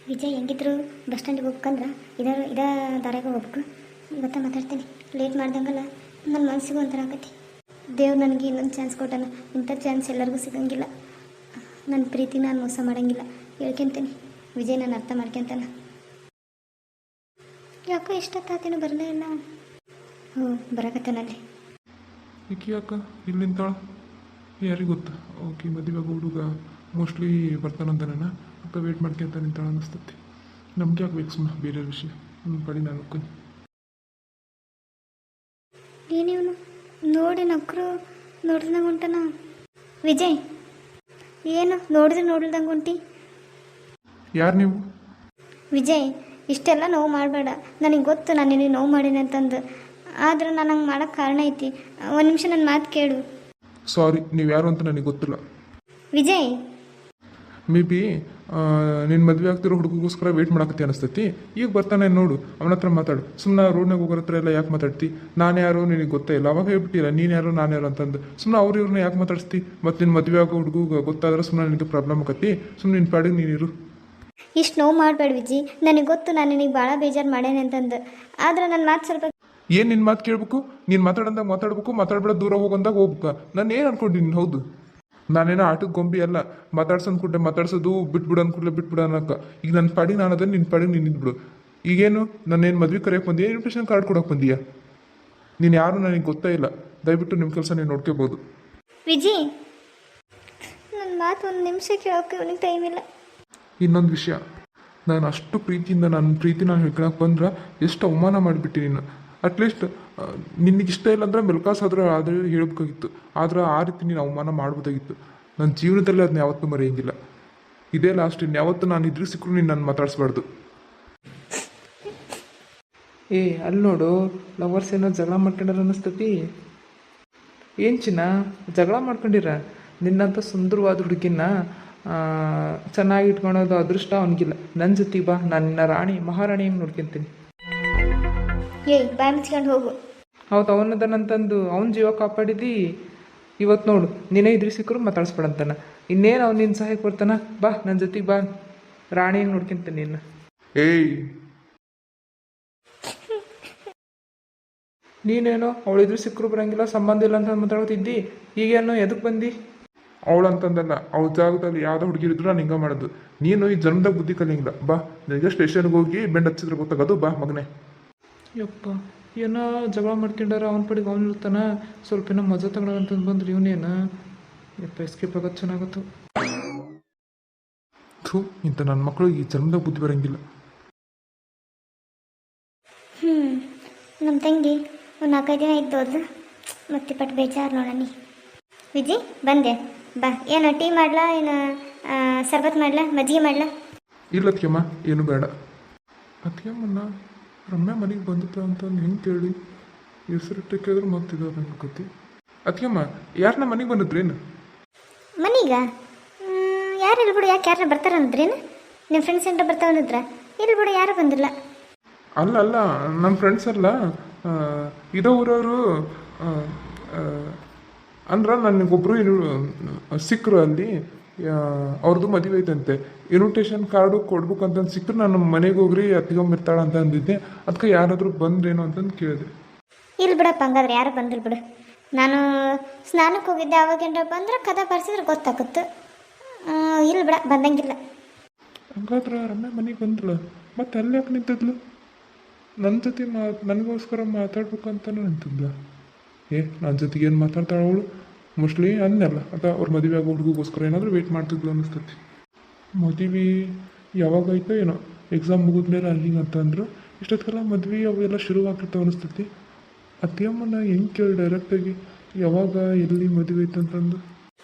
ವಿಜಯ್ ಹೆಂಗಿದ್ರು ಬಸ್ ಸ್ಟ್ಯಾಂಡಿಗೆ ಹೋಗ್ಬೇಕಂದ್ರೆ ಇದ ದಾರ್ಯಾಗ ಹೋಗ್ಬೇಕು. ಇವತ್ತ ಮಾತಾಡ್ತೀನಿ, ಲೇಟ್ ಮಾಡ್ದಂಗಲ್ಲ ನನ್ನ ಮನಸ್ಸಿಗೂ ಒಂಥರ ಆಗತ್ತೆ. ದೇವ್ರು ನನಗೆ ಇನ್ನೊಂದು ಚಾನ್ಸ್ ಕೊಟ್ಟಾನ. ಇಂಥ ಚಾನ್ಸ್ ಎಲ್ಲರಿಗೂ ಸಿಗಂಗಿಲ್ಲ. ನನ್ನ ಪ್ರೀತಿ ನಾನು ಮೋಸ ಮಾಡೋಂಗಿಲ್ಲ. ಹೇಳ್ಕೊಂತೀನಿ, ವಿಜಯ್ ನಾನು ಅರ್ಥ ಮಾಡ್ಕೊಂತಾನ. ಯಾಕೋ ಎಷ್ಟೊತ್ತಾತೇನೋ ಬರಲೇ ಇಲ್ಲ. ಹ್ಞೂ ಬರಕತ್ತಾನಲ್ಲಿ. ಈಕಿ ಯಾಕ ಇಲ್ಲಿ ನಿಂತಾಳ? ಯಾರಿಗೆ ಗೊತ್ತಾ? ಓಕೆ, ಮದುವೆ ಹುಡುಗ ಮೋಸ್ಟ್ಲಿ ಬರ್ತಾನಂತಾನ ಅಥವಾ ವೇಟ್ ಮಾಡ್ಕೊಂತ ನಿಂತಾಳ ಅನ್ನಿಸ್ತತಿ. ನಮ್ಗೆ ಯಾಕೆ ಬೇಕು ಸುಮ್ಮನೆ ಬೇರೆ ವಿಷಯ. ನನ್ನ ಪಡಿ ನಾನು ಹೋಗ್ತೀನಿ. ಏನಿವನು ನೋಡಿ ನಕ್ರು ನೋಡಿದಂಗೆ ಉಂಟನ. ವಿಜಯ್ ಏನು ನೋಡ್ದಂಗೆ ಉಂಟಿ? ಯಾರು ನೀವು? ವಿಜಯ್ ಇಷ್ಟೆಲ್ಲ ನೋವು ಮಾಡಬೇಡ. ನನಗೆ ಗೊತ್ತು ನಾನು ನಿನಗೆ ನೋವು ಮಾಡೀನಿ ಅಂತಂದು. ಆದ್ರೆ ನಾನು ಹಂಗೆ ಮಾಡೋಕ್ಕೆ ಕಾರಣ ಐತಿ. ಒಂದು ನಿಮಿಷ ನನ್ನ ಮಾತು ಕೇಳು. ಸಾರಿ, ನೀವು ಯಾರು ಅಂತ ನನಗೆ ಗೊತ್ತಿಲ್ಲ. ವಿಜಯ್ ಮೇ ಬಿ ನಿನ್ನ ಮದುವೆ ಆಗ್ತಿರೋ ಹುಡುಗಗೋಸ್ಕರ ವೇಟ್ ಮಾಡಕತ್ತಿ ಅನಿಸ್ತೈತಿ. ಈಗ ಬರ್ತಾನೆ ನೋಡು, ಅವನ ಹತ್ರ ಮಾತಾಡು. ಸುಮ್ಮನೆ ರೋಡ್ನಾಗ ಹೋಗೋರ ಹತ್ರ ಎಲ್ಲ ಯಾಕೆ ಮಾತಾಡ್ತಿ? ನಾನು ಯಾರು ನಿನಗೆ ಗೊತ್ತೇ ಇಲ್ಲ. ಅವಾಗ ಹೇಳ್ಬಿಟ್ಟಿಲ್ಲ ನೀನು ಯಾರು ನಾನು ಯಾರು ಅಂತಂದು. ಸುಮ್ಮನೆ ಅವ್ರು ಇವ್ರನ್ನ ಯಾಕೆ ಮಾತಾಡಿಸ್ತಿ? ಮತ್ತು ನಿನ್ನ ಮದುವೆ ಆಗೋ ಹುಡುಗ ಗೊತ್ತಾದ್ರೆ ಸುಮ್ಮನೆ ನಿನಗೆ ಪ್ರಾಬ್ಲಮ್ ಆಕತಿ. ಸುಮ್ಮನೆ ನಿನ್ನ ಪಾಡಿಗೆ ನೀನಿರು. ಇಷ್ಟು ನೋವು ಮಾಡಬೇಡ ವಿಜಿ. ನನಗೆ ಗೊತ್ತು ನಾನು ನಿನಗೆ ಭಾಳ ಬೇಜಾರು ಮಾಡೇನೆ ಅಂತಂದು. ಆದ್ರೆ ನನ್ನ ಮಾತು ಸ್ವಲ್ಪ ಏನು ನಿನ್ನ ಮಾತು ಕೇಳಬೇಕು? ನೀನು ಮಾತಾಡಂದಾಗ ಮಾತಾಡ್ಬೇಕು, ಮಾತಾಡ್ಬೇಡ ದೂರ ಹೋಗಂದಾಗ ಹೋಗ್ಬೇಕು. ನಾನು ಏನು ಅನ್ಕೊಂಡಿನಿ? ಹೌದು, ನಾನೇನೋ ಆಟದ ಗೊಂಬಿ ಅಲ್ಲ. ಮಾತಾಡ್ಸೋದು ಕೂಡಲೇ ಮಾತಾಡ್ಸೋದು, ಬಿಟ್ಬಿಡು ಅನ್ಕೂಡಲೇ ಬಿಟ್ಬಿಡು ಅನ್ನೋಕ್ಕ. ಈಗ ನನ್ನ ಪಾಡಿಗೆ ನಾನು ಅದನ್ನು ನಿನ್ನ ಪಾಡಿಗೆ ನೀನು ಇದ್ಬಿಡು. ಈಗೇನು ನಾನೇನು ಮದುವೆ ಕರೆಯೋಕೆ ಬಂದೀಯ? ಇನ್ವಿಟೇಷನ್ ಕಾರ್ಡ್ ಕೊಡೋಕೆ ಬಂದೀಯಾ? ನೀನು ಯಾರು ನನಗೆ ಗೊತ್ತೇ ಇಲ್ಲ. ದಯವಿಟ್ಟು ನಿಮ್ಮ ಕೆಲಸ ನೀನು ನೋಡ್ಕೋಬೋದು. ವಿಜಿ ನನ್ನ ಮಾತು ಒಂದು ನಿಮಿಷ ಕೇಳೋಕೆ ಅವನಿಗೆ ಟೈಮ್ ಇಲ್ಲ. ಇನ್ನೊಂದು ವಿಷಯ, ನಾನು ಅಷ್ಟು ಪ್ರೀತಿಯಿಂದ ನನ್ನ ಪ್ರೀತಿ ನಾನು ಹೇಳ್ಕೊಳಕ್ಕೆ ಬಂದ್ರೆ ಎಷ್ಟು ಅವಮಾನ ಮಾಡಿಬಿಟ್ಟು ನೀನು. ಅಟ್ಲೀಸ್ಟ್ ನಿನಗೆ ಇಷ್ಟ ಇಲ್ಲ ಅಂದ್ರೆ ಮೆಲ್ಕಾಸ್ ಆದರೆ ಹೇಳ್ಬೇಕಾಗಿತ್ತು. ಆದ್ರೆ ಆ ರೀತಿ ನೀನು ಅವಮಾನ ಮಾಡ್ಬೋದಾಗಿತ್ತು. ನನ್ನ ಜೀವನದಲ್ಲಿ ಅದನ್ನ ಯಾವತ್ತೂ ಮರೆಯೋಂಗಿಲ್ಲ. ಇದೇ ಲಾಸ್ಟ್. ಇನ್ಯಾವತ್ತೂ ನಾನು ಇದ್ರೂ ಸಿಕ್ಕರು ನೀನು ನನ್ನ ಮಾತಾಡಿಸ್ಬಾರ್ದು. ಅಲ್ಲಿ ನೋಡು, ಲವರ್ಸ್ ಏನೋ ಜಗಳ ಮಾಡ್ಕೊಂಡಾರ ಅನ್ನಿಸ್ತತಿ. ಏನು ಚಿನ್ನ ಜಗಳ ಮಾಡ್ಕೊಂಡಿರ? ನಿನ್ನಂಥ ಸುಂದರವಾದ ಹುಡುಗಿನ ಚೆನ್ನಾಗಿ ಇಟ್ಕೊಳೋದು ಅದೃಷ್ಟ ಅವನಿಗಿಲ್ಲ. ನನ್ನ ಜೊತೆ ಬಾ, ನಾನು ನಿನ್ನ ರಾಣಿ ಮಹಾರಾಣಿ ಹೆಂಗೆ ನೋಡ್ಕೊತೀನಿ. ಬಾಯ್ ಮುಚ್ಕೊಂಡು ಹೋಗು. ಹೌದು, ಅವನದನಂತಂದು ಅವನ ಜೀವ ಕಾಪಾಡಿದಿ. ಇವತ್ತು ನೋಡು, ನಿನ್ನೆ ಇದ್ರಿ ಸಿಕ್ಕರು ಮಾತಾಡ್ಸ್ಬೇಡಂತಾನ. ಇನ್ನೇನು ಅವ್ನು ನಿನ್ನ ಸಹಾಯಕ್ಕೆ ಬರ್ತಾನ? ಬಾ ನನ್ನ ಜೊತೆಗೆ ಬಾ, ರಾಣಿ ಹೆಂಗೆ ನೋಡ್ಕೊಂತೀನಿ ನಿನ್ನ. ಏಯ್, ನೀನೇನೋ ಅವಳಿದ್ರು ಸಿಕ್ಕರು ಬರೋಂಗಿಲ್ಲ, ಸಂಬಂಧ ಇಲ್ಲ ಅಂತ ಮಾತಾಡ್ತಿದ್ದಿ. ಈಗೇನೋ ಎದಕ್ಕೆ ಬಂದು? ಅವಳು ಅಂತಂದಲ್ಲ, ಅವಳ ಜಾಗದಲ್ಲಿ ಯಾವುದೋ ಹುಡುಗಿರಿದ್ರು ನಾನು ಹಿಂಗೆ ಮಾಡೋದು. ನೀನು ಈ ಜನ್ಮದಾಗ ಬುದ್ಧಿ ಕಲಿಯಂಗಿಲ್ಲ. ಬಾ, ನಿನಗೆ ಸ್ಟೇಷನ್ಗೆ ಹೋಗಿ ಬೆಂಡ್ ಹಚ್ಚಿದ್ರೆ ಗೊತ್ತಾಗೋದು. ಬಾ ಮಗನೇ. ಯಪ್ಪ, ಏನೋ ಜಗಳ ಮಾಡ್ಕೊಂಡಾರ, ಅವನ ಪಡಿಗೆ ಅವ್ನು ಇರ್ತಾನ. ಸ್ವಲ್ಪ ಏನೋ ಮಜಾ ತಗೊಳ್ಳೋ ಅಂತಂದು ಬಂದ್ರೆ ಇವನೇನ ಯಪ್ಪ ಎಸ್ಕೇಪ್ ಆಗೋದು ಚೆನ್ನಾಗತ್ತು. ಥೂ, ಇಂಥ ನನ್ನ ಮಕ್ಕಳು ಈ ಜನ್ಮದಾಗ ಬುದ್ಧಿ ಬರೋಂಗಿಲ್ಲ. ನಮ್ಮ ತಂಗಿ ಒಂದು 4-5 ದಿನ ಇದ್ದೋದು ಮತ್ತೆ ಪಟ್ಟು ಬೇಜಾರು ನೋಡನಿ. ವಿಜಿ ಬಂದೆ, ಬಾ. ಏನು ಟೀ ಮಾಡ್ಲಾ, ಏನು ಸರ್ಬತ್ ಮಾಡ್ಲಾ, ಮಜ್ಜಿಗೆ ಮಾಡ್ಲಾ? ಇಲ್ಲ ಅತ್ಯಮ್ಮ, ಏನು ಬೇಡ. ಅತ್ಯಮ್ಮನ್ನ ರಮ್ಯಾ ಮನೆಗೆ ಬಂದಿತ್ತ ಅಂತ ಹೆಂಗೆ ಕೇಳಿ ಹೆಸರಿಟ್ಟು ಕೇಳಿದ್ರೆ ಮತ್ತಿದ ಅನ್ಕೋತಿ. ಅತ್ಯಮ್ಮ ಯಾರನ್ನ ಮನೆಗೆ ಬಂದಿದ್ರೇನು? ಮನೀಗ ಯಾರು ಇಲ್ಲ ಬಿಡು. ಯಾಕೆ ಯಾರನ್ನ ಬರ್ತಾರ ಅಂದ್ರೇನು? ನಿಮ್ಮ ಫ್ರೆಂಡ್ಸ್ ಏನಾರ ಬರ್ತಾವನಿದ್ರ? ಇಲ್ಲ ಬಿಡು, ಯಾರು ಬಂದಿಲ್ಲ. ಅಲ್ಲ ಅಲ್ಲ, ನನ್ನ ಫ್ರೆಂಡ್ಸ್ ಅಲ್ಲ, ಇರೋ ಊರವರು. ಅಂದ್ರೆ ನನಗೊಬ್ಬರು ಸಿಕ್ಕರು ಅಲ್ಲಿ. ಅವ್ರದ್ದು ಮದುವೆ ಐತಂತೆ. ಇನ್ವಿಟೇಷನ್ ಕಾರ್ಡು ಕೊಡ್ಬೇಕಂತಂದು ಸಿಕ್ಕರು. ನಾನು ಮನೆಗೆ ಹೋಗ್ರಿ ಅತ್ತಿಗೊಂಬಿರ್ತಾಳ ಅಂತ ಅಂದಿದ್ದೆ. ಅದಕ್ಕೆ ಯಾರಾದರೂ ಬಂದ್ರೇನೋ ಅಂತಂದು ಕೇಳಿದೆ. ಇಲ್ಲಿ ಬಿಡಪ್ಪ, ಹಂಗಾದ್ರೆ ಯಾರು ಬಂದಿಲ್ಲ ಬಿಡು. ನಾನು ಸ್ನಾನಕ್ಕೆ ಹೋಗಿದ್ದೆ, ಅವಾಗೇನಾರ ಬಂದ್ರೆ ಕದ ಬರ್ಸಿದ್ರೆ ಗೊತ್ತಾಗುತ್ತೆ. ಇಲ್ಲ ಬಿಡ, ಬಂದಂಗಿಲ್ಲ. ಹಂಗಾದ್ರೆ ರಮ್ಯಾ ಮನೆಗೆ ಬಂದಳು, ಮತ್ತೆ ಅಲ್ಲಿ ಯಾಕೆ ನಿಂತಿದ್ಲು? ನನ್ನ ಜೊತೆ ನನಗೋಸ್ಕರ ಮಾತಾಡ್ಬೇಕಂತಲೂ ನಿಂತಿದ್ಲ. ನನ್ನ ಜೊತೆಗೆ ಏನು ಮಾತಾಡ್ತಾಳೆ ಅವಳು? ಮೋಸ್ಟ್ಲಿ ಅನ್ನಲ್ಲ ಅಥವಾ ಅವ್ರ ಮದುವೆ ಆಗೋ ಹುಡುಗೋಸ್ಕರ ಏನಾದರೂ ವೆಯ್ಟ್ ಮಾಡ್ತಿದ್ಲು ಅನ್ನಿಸ್ತತಿ. ಮದುವೆ ಯಾವಾಗಾಯ್ತೋ ಏನೋ, ಎಕ್ಸಾಮ್ ಮುಗಿದ್ಮೇಲೆ ಅಲ್ಲಿಗೆ ಅಂತಂದ್ರು. ಇಷ್ಟೊತ್ತಲ್ಲ ಮದುವೆ ಅವೆಲ್ಲ ಶುರುವಾಗಿರ್ತಾವೆ ಅನ್ನಿಸ್ತತಿ. ಅತ್ತಿಯಮ್ಮನ ಹೆಂಗೆ ಕೇಳಿ ಡೈರೆಕ್ಟಾಗಿ ಯಾವಾಗ ಎಲ್ಲಿ ಮದುವೆ ಐತೆ ಅಂತಂದು.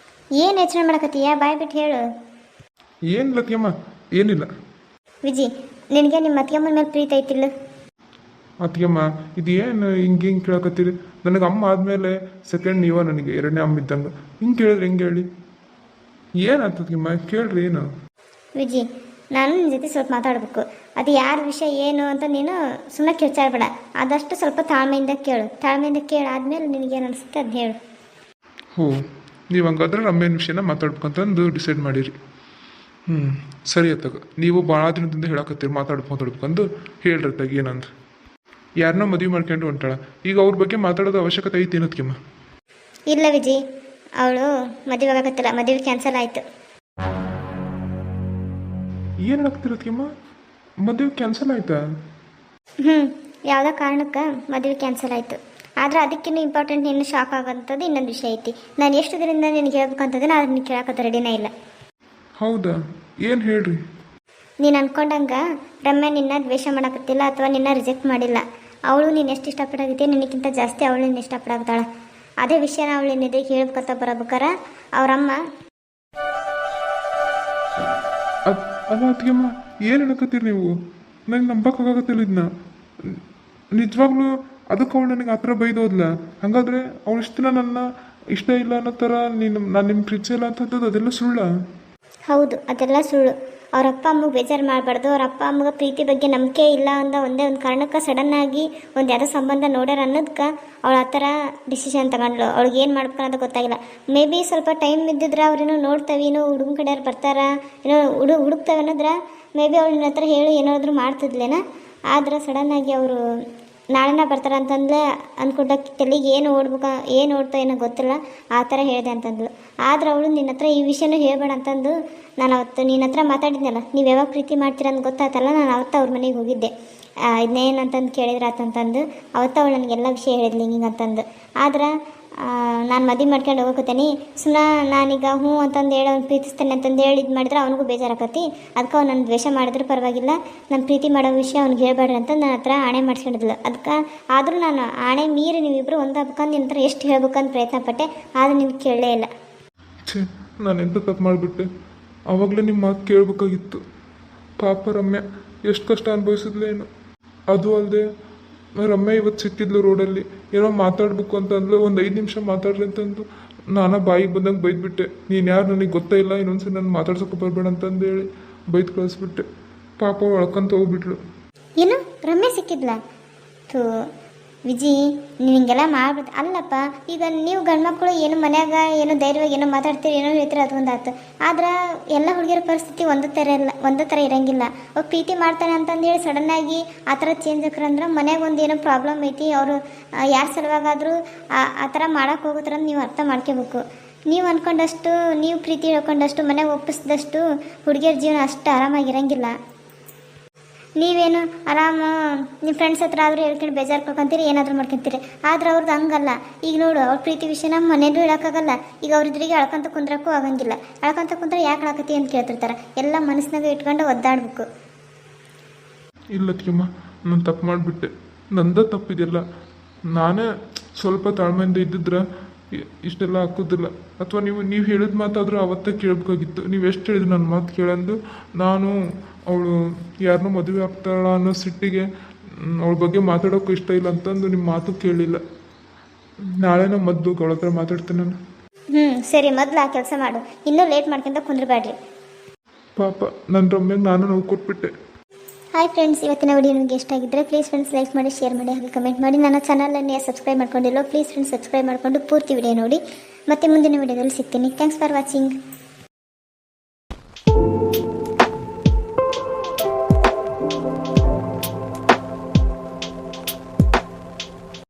ಏನು ಯೋಚನೆ ಮಾಡಕತ್ತೀಯ? ಬಾಯ್ ಬಿಟ್ಟು ಹೇಳು. ಏನಿಲ್ಲ ಅತ್ತಿಯಮ್ಮ, ಏನಿಲ್ಲ. ವಿಜಿ, ನಿನಗೆ ನಿಮ್ಮ ಅತ್ತಿಯಮ್ಮನ ಮೇಲೆ ಪ್ರೀತಿ ಐತಿಲ್ಲ? ಅತ್ತಿಯಮ್ಮ ಇದು ಏನು ಹಿಂಗೆ ಕೇಳಕತ್ತೀರಿ? ನನಗೆ ಅಮ್ಮ ಆದಮೇಲೆ ಸೆಕೆಂಡ್ ನೀವ ನನಗೆ ಎರಡನೇ ಅಮ್ಮ ಇದ್ದಂಗೆ. ಹಿಂಗೆ ಕೇಳಿದ್ರೆ ಹೆಂಗೆ ಹೇಳಿ? ಏನಾಗ್ತದಮ್ಮ ಕೇಳ್ರಿ. ಏನು ವಿಜಿ, ನಾನು ನಿನ್ನ ಜೊತೆ ಸ್ವಲ್ಪ ಮಾತಾಡಬೇಕು. ಅದು ಯಾರ ವಿಷಯ ಏನು ಅಂತ ನೀನು ಸುಮ್ಮನೆ ಕಿರ್ಚಾಡಬೇಡ. ಆದಷ್ಟು ಸ್ವಲ್ಪ ತಾಳ್ಮೆಯಿಂದ ಕೇಳು. ತಾಳ್ಮೆಯಿಂದ ಕೇಳಾದ್ಮೇಲೆ ನಿನಗೇನು ಅನಿಸುತ್ತೆ ಅದು ಹೇಳು. ಹೋ, ನೀವು ಹಂಗಾದ್ರೆ ರಮ್ಯನ ವಿಷಯನ ಮಾತಾಡ್ಬೇಕಂತಂದು ಡಿಸೈಡ್ ಮಾಡಿರಿ. ಹ್ಞೂ ಸರಿ ಅತ್ತಾಗ ನೀವು ಭಾಳ ದಿನದಿಂದ ಹೇಳಕತ್ತೀರಿ ಮಾತಾಡ್ಬೇಕಂದು ಹೇಳ್ರಿ ಅತ್ತಾಗ ಏನಂದ್ರೆ ಯಾರನ್ನ ಮದುವೆ ಮಾಡ್ಕೊಂಡು ಹೊಂಟಾಳ ಈಗ ಅವ್ರ ಬಗ್ಗೆ ಮಾತಾಡೋದು ಅವಶ್ಯಕತೆ ಐತಿ ಏನತ್ಕಿಮ್ಮ. ಇಲ್ಲ ವಿಜಿ, ಅವಳು ಮದುವೆ ಆಗತ್ತಿಲ್ಲ, ಮದುವೆ ಕ್ಯಾನ್ಸಲ್ ಆಯಿತು. ಏನು ಹೇಳಕ್ತಿರತ್ಕಿಮ್ಮ, ಮದುವೆ ಕ್ಯಾನ್ಸಲ್ ಆಯ್ತಾ? ಹ್ಞೂ, ಯಾವುದೋ ಕಾರಣಕ್ಕೆ ಮದುವೆ ಕ್ಯಾನ್ಸಲ್ ಆಯಿತು. ಆದರೆ ಅದಕ್ಕಿಂತ ಇಂಪಾರ್ಟೆಂಟ್ ನೀನು ಶಾಕ್ ಆಗೋಂಥದ್ದು ಇನ್ನೊಂದು ವಿಷಯ ಐತಿ. ನಾನು ಎಷ್ಟು ದಿನದಿಂದ ನಿನಗೆ ಹೇಳ್ಬೇಕಂತಂದ್ರೆ ನಾನು ಅದನ್ನ ಕೇಳೋಕೆ ರೆಡಿನೇ ಇಲ್ಲ. ಹೌದಾ, ಏನು ಹೇಳ್ರಿ? ನೀನು ಅನ್ಕೊಂಡಂಗೆ ರಮ್ಯಾ ನಿನ್ನ ದ್ವೇಷ ಮಾಡಕತ್ತಿಲ್ಲ ಅಥವಾ ನಿನ್ನ ರಿಜೆಕ್ಟ್ ಮಾಡಿಲ್ಲ. ಅವಳು ನೀನು ಎಷ್ಟು ಇಷ್ಟಪಡಾಗಿದ್ದೆ ನಿನಗಿಂತ ಜಾಸ್ತಿ ಅವಳು ನಿನ್ನ ಇಷ್ಟಪಡಾಗ್ತಾಳೆ. ಅದೇ ವಿಷಯನ ಅವಳು ನಿನ್ನೆದೆ ಹೇಳ್ಬೇಕಂತ ಬರಬೇಕಾರ ಅವರಮ್ಮ ಅಲ್ಲ ಅತ್ತಿಗೆಮ್ಮ, ಏನು ಹೇಳಕತ್ತೀರಿ ನೀವು? ನನಗೆ ನಂಬಕ್ಕಾಗತ್ತಿಲ್ಲ ಇದನ್ನ. ನಿಜವಾಗ್ಲೂ ಅದಕ್ಕೆ ಅವಳು ನನಗೆ ಆ ಥರ ಬೈದೋದ್ಲ? ಹಾಗಾದ್ರೆ ಅವಳು ಇಷ್ಟು ದಿನ ನನ್ನ ಇಷ್ಟ ಇಲ್ಲ ಅನ್ನೋ ಥರ ನಾನು ನಿಮ್ಮ ಪ್ರೀತಿ ಇಲ್ಲ ಅಂತಂಥದ್ದು ಅದೆಲ್ಲ ಸುಳ್ಳ? ಹೌದು, ಅದೆಲ್ಲ ಸುಳ್ಳು. ಅವ್ರ ಅಪ್ಪ ಅಮ್ಮಗೆ ಬೇಜಾರು ಮಾಡಬಾರ್ದು. ಅವ್ರ ಅಪ್ಪ ಅಮ್ಮಗೆ ಪ್ರೀತಿ ಬಗ್ಗೆ ನಂಬಿಕೆ ಇಲ್ಲ ಅಂದ ಒಂದೇ ಒಂದು ಕಾರಣಕ್ಕೆ ಸಡನ್ನಾಗಿ ಒಂದು ಯಾವುದೋ ಸಂಬಂಧ ನೋಡ್ಯಾರ ಅನ್ನೋದಕ್ಕೆ ಅವಳು ಆ ಥರ ಡಿಸಿಷನ್ ತಗೊಂಡ್ಳು. ಅವ್ಳಿಗೆ ಏನು ಮಾಡ್ಬೇಕು ಅನ್ನೋದು ಗೊತ್ತಾಗಿಲ್ಲ. ಮೇ ಬಿ ಸ್ವಲ್ಪ ಟೈಮ್ ಇದ್ದಿದ್ರೆ ಅವ್ರೇನೋ ನೋಡ್ತಾವೆ, ಏನೋ ಹುಡುಗನ ಕಡೆಯವ್ರು ಬರ್ತಾರ, ಏನೋ ಹುಡುಕ್ತವೆ ಅನ್ನೋದ್ರೆ ಮೇ ಬಿ ಅವಳು ನಿನ್ನ ಹತ್ರ ಹೇಳಿ ಏನಾದರೂ ಮಾಡ್ತಿದ್ಲೇನ. ಆದ್ರೆ ಸಡನ್ನಾಗಿ ಅವರು ನಾಳೆನ ಬರ್ತಾರೆ ಅಂತಂದ್ಲೆ ಅಂದ್ಕೊಂಡ ತಲೆಗೆ ಏನು ಓಡ್ತಾ ಏನೋ ಗೊತ್ತಿಲ್ಲ, ಆ ಥರ ಹೇಳಿದೆ ಅಂತಂದ್ಲು. ಆದ್ರೆ ಅವಳು ನಿನ್ನ ಹತ್ರ ಈ ವಿಷಯನೂ ಹೇಳ್ಬೇಡ ಅಂತಂದು ನಾನು ಅವತ್ತು ನಿನ್ನ ಹತ್ರ ಮಾತಾಡಿದ್ನಲ್ಲ, ನೀವು ಯಾವಾಗ ಪ್ರೀತಿ ಮಾಡ್ತೀರ ಅಂತ ಗೊತ್ತಾಯ್ತಲ್ಲ, ನಾನು ಅವತ್ತು ಅವ್ರ ಮನೆಗೆ ಹೋಗಿದ್ದೆ. ಇದನ್ನೇನಂತಂದು ಕೇಳಿದ್ರೆ ಆತಂತಂದು ಅವತ್ತು ಅವಳು ನನಗೆಲ್ಲ ವಿಷಯ ಹೇಳಿದ್ಲಿ ಹಿಂಗೆ ಅಂತಂದು. ಆದ್ರೆ ನಾನು ಮದುವೆ ಮಾಡ್ಕೊಂಡು ಹೋಗೋಕತ್ತೇನೆ, ಸುಮ್ಮನೆ ನಾನೀಗ ಹ್ಞೂ ಅಂತಂದು ಹೇಳಿ ಅವ್ನು ಪ್ರೀತಿಸ್ತೇನೆ ಅಂತಂದು ಹೇಳಿ ಇದು ಮಾಡಿದ್ರೆ ಅವನಿಗೂ ಬೇಜಾರಾಕತಿ. ಅದಕ್ಕೆ ಅವ್ನು ನನ್ನ ದ್ವೇಷ ಮಾಡಿದ್ರೆ ಪರವಾಗಿಲ್ಲ, ನಾನು ಪ್ರೀತಿ ಮಾಡೋ ವಿಷಯ ಅವ್ನಿಗೆ ಹೇಳ್ಬೇಡ್ರಿ ಅಂತ ನನ್ನ ಹತ್ರ ಆಣೆ ಮಾಡಿಸ್ಕೊಂಡಿದ್ಲು. ಅದಕ್ಕೆ ಆದರೂ ನಾನು ಆಣೆ ಮೀರಿ ನೀವಿಬ್ಬರು ಒಂದಾಗ್ಬೇಕಂದು ನಿನ್ನ ಹತ್ರ ಎಷ್ಟು ಹೇಳ್ಬೇಕಂತ ಪ್ರಯತ್ನ ಪಟ್ಟೆ, ಆದರೆ ನಿಮ್ಗೆ ಕೇಳಲೇ ಇಲ್ಲ. ಛೇ, ನಾನು ಎಂತ ತಪ್ಪು ಮಾಡಿಬಿಟ್ಟೆ. ಆವಾಗಲೇ ನಿಮ್ಮ ಮಾತು ಕೇಳಬೇಕಾಗಿತ್ತು. ಪಾಪ ರಮ್ಯಾ ಎಷ್ಟು ಕಷ್ಟ ಅನುಭವಿಸಿದ್ಲೇನು. ಅದು ಅಲ್ಲದೆ ರಮ್ಯಾ ಇವತ್ತು ಸಿಕ್ಕಿದ್ಲು ರೋಡಲ್ಲಿ, ಏನೋ ಮಾತಾಡ್ಬೇಕು ಅಂತಂದ್ಲು. ಒಂದು 5 ನಿಮಿಷ ಮಾತಾಡ್ರಿ ಅಂತಂದು ನಾನು ಬಾಯಿಗೆ ಬಂದಂಗೆ ಬೈದ್ಬಿಟ್ಟೆ. ನೀನು ಯಾರು ನನಗೆ ಗೊತ್ತೇ ಇಲ್ಲ, ಇನ್ನೊಂದ್ಸರಿ ನಾನು ಮಾತಾಡ್ಸೋಕೆ ಬರಬೇಡ ಅಂತಂದು ಹೇಳಿ ಬೈದು ಕಳಿಸ್ಬಿಟ್ಟೆ. ಪಾಪ ಒಳ್ಕಂತ ಹೋಗ್ಬಿಟ್ಲು. ಏನು ರಮ್ಯಾ ಸಿಕ್ಕಿದ್ಲ? ಥೂ ವಿಜಿ, ನೀವು ಹಿಂಗೆಲ್ಲ ಮಾಡ್ಬಿಟ್ಟು ಅಲ್ಲಪ್ಪ. ಈಗ ನೀವು ಗಂಡ್ಮಕ್ಳು ಏನು ಮನ್ಯಾಗ ಏನೋ ಧೈರ್ಯವಾಗಿ ಏನೋ ಮಾತಾಡ್ತೀರಿ, ಏನೋ ಹೇಳ್ತೀರಿ, ಅದೊಂದಾಯ್ತು. ಆದ್ರೆ ಎಲ್ಲ ಹುಡುಗಿಯರ ಪರಿಸ್ಥಿತಿ ಒಂದೇ ಥರ ಇರೋಂಗಿಲ್ಲ. ಅವ್ರು ಪ್ರೀತಿ ಮಾಡ್ತಾನೆ ಅಂತಂದು ಹೇಳಿ ಸಡನ್ನಾಗಿ ಆ ಥರ ಚೇಂಜ್ ಆಕ್ರಂದ್ರೆ ಮನ್ಯಾಗ ಒಂದು ಏನೋ ಪ್ರಾಬ್ಲಮ್ ಐತಿ, ಅವರು ಯಾರ ಸಲುವಾಗಾದರೂ ಆ ಥರ ಮಾಡೋಕೆ ಹೋಗೋದ್ರಂದು ನೀವು ಅರ್ಥ ಮಾಡ್ಕೋಬೇಕು. ನೀವು ಅಂದ್ಕೊಂಡಷ್ಟು, ನೀವು ಪ್ರೀತಿ ಹೇಳ್ಕೊಂಡಷ್ಟು, ಮನೆಗೆ ಒಪ್ಪಿಸಿದಷ್ಟು ಹುಡುಗಿಯರ ಜೀವನ ಅಷ್ಟು ಆರಾಮಾಗಿರೋಂಗಿಲ್ಲ. ನೀವೇನು ಆರಾಮ ನಿಮ್ಮ ಫ್ರೆಂಡ್ಸ್ ಹತ್ರ ಆದರೂ ಹೇಳ್ಕೊಂಡು ಬೇಜಾರು ಕೊಡ್ಕೊಂತೀರಿ, ಏನಾದರೂ ಮಾಡ್ಕೊತೀರಿ. ಆದ್ರೆ ಅವ್ರದ್ದು ಹಂಗಲ್ಲ. ಈಗ ನೋಡು, ಅವ್ರ ಪ್ರೀತಿ ವಿಷಯ ನಮ್ಮ ಮನೇಲೂ ಹೇಳೋಕ್ಕಾಗಲ್ಲ. ಈಗ ಅವ್ರಿದ್ರಿಗೆ ಅಳ್ಕೊಂತ ಕುಂದ್ರಕ್ಕೂ ಆಗಂಗಿಲ್ಲ. ಅಳ್ಕೊಂತ ಕುಂದ್ರೆ ಯಾಕೆ ಅಳಕತ್ತಿ ಅಂತ ಕೇಳ್ತಿರ್ತಾರೆ. ಎಲ್ಲ ಮನಸ್ಸಿನಾಗ ಇಟ್ಕೊಂಡು ಒದ್ದಾಡ್ಬೇಕು. ಇಲ್ಲ ತಿಮ್ಮ, ನಾನು ತಪ್ಪು ಮಾಡಿಬಿಟ್ಟೆ. ನಂದ ತಪ್ಪಿದೆಲ್ಲ. ನಾನೇ ಸ್ವಲ್ಪ ತಾಳ್ಮೆಯಿಂದ ಇದ್ದಿದ್ರೆ ಇಷ್ಟೆಲ್ಲ ಹಾಕೋದಿಲ್ಲ. ಅಥವಾ ನೀವು ಹೇಳಿದ ಮಾತಾದರೂ ಅವತ್ತೇ ಕೇಳಬೇಕಾಗಿತ್ತು. ನೀವು ಎಷ್ಟು ಹೇಳಿದ್ರು ನನ್ನ ಮಾತು ಕೇಳಂದು. ನಾನು ಅವಳು ಯಾರನ್ನೂ ಮದುವೆ ಆಗ್ತಾಳ ಅನ್ನೋ ಸಿಟ್ಟಿಗೆ ಅವಳ ಬಗ್ಗೆ ಮಾತಾಡೋಕ್ಕೂ ಇಷ್ಟ ಇಲ್ಲ ಅಂತಂದು ನಿಮ್ಮ ಮಾತು ಕೇಳಲಿಲ್ಲ. ನಾಳೆನ ಮದ್ದು ಅವಳ ಹತ್ರ ಮಾತಾಡ್ತೇನೆ ನಾನು. ಸರಿ, ಮೊದಲು ಆ ಕೆಲಸ ಮಾಡು. ಇನ್ನೂ ಲೇಟ್ ಮಾಡ್ಕೊಂತ ಕುಂದ್ರಬೇಡ್ರಿ. ಪಾಪ ನನ್ನ ರಮ್ಯಾಗ ನಾನು ನೋವು ಕೊಟ್ಬಿಟ್ಟೆ. ಹಾಯ್ ಫ್ರೆಂಡ್ಸ್, ಇವತ್ತಿನ ವಿಡಿಯೋ ನಿಮಗೆ ಇಷ್ಟ ಆಗಿದ್ದರೆ ಪ್ಲೀಸ್ ಫ್ರೆಂಡ್ಸ್ ಲೈಕ್ ಮಾಡಿ, ಶೇರ್ ಮಾಡಿ, ಹಾಗೆ ಕಮೆಂಟ್ ಮಾಡಿ. ನನ್ನ ಚಾನಲನ್ನೇ ಸಬ್ಸ್ಕ್ರೈಬ್ ಮಾಡ್ಕೊಂಡಿಲ್ಲ, ಪ್ಲೀಸ್ ಫ್ರೆಂಡ್ಸ್ ಸಬ್ಸ್ಕ್ರೈಬ್ ಮಾಡಿಕೊಂಡು ಪೂರ್ತಿ ವಿಡಿಯೋ ನೋಡಿ. ಮತ್ತೆ ಮುಂದಿನ ವಿಡಿಯೋದಲ್ಲಿ ಸಿಗ್ತೀನಿ. Thanks for watching.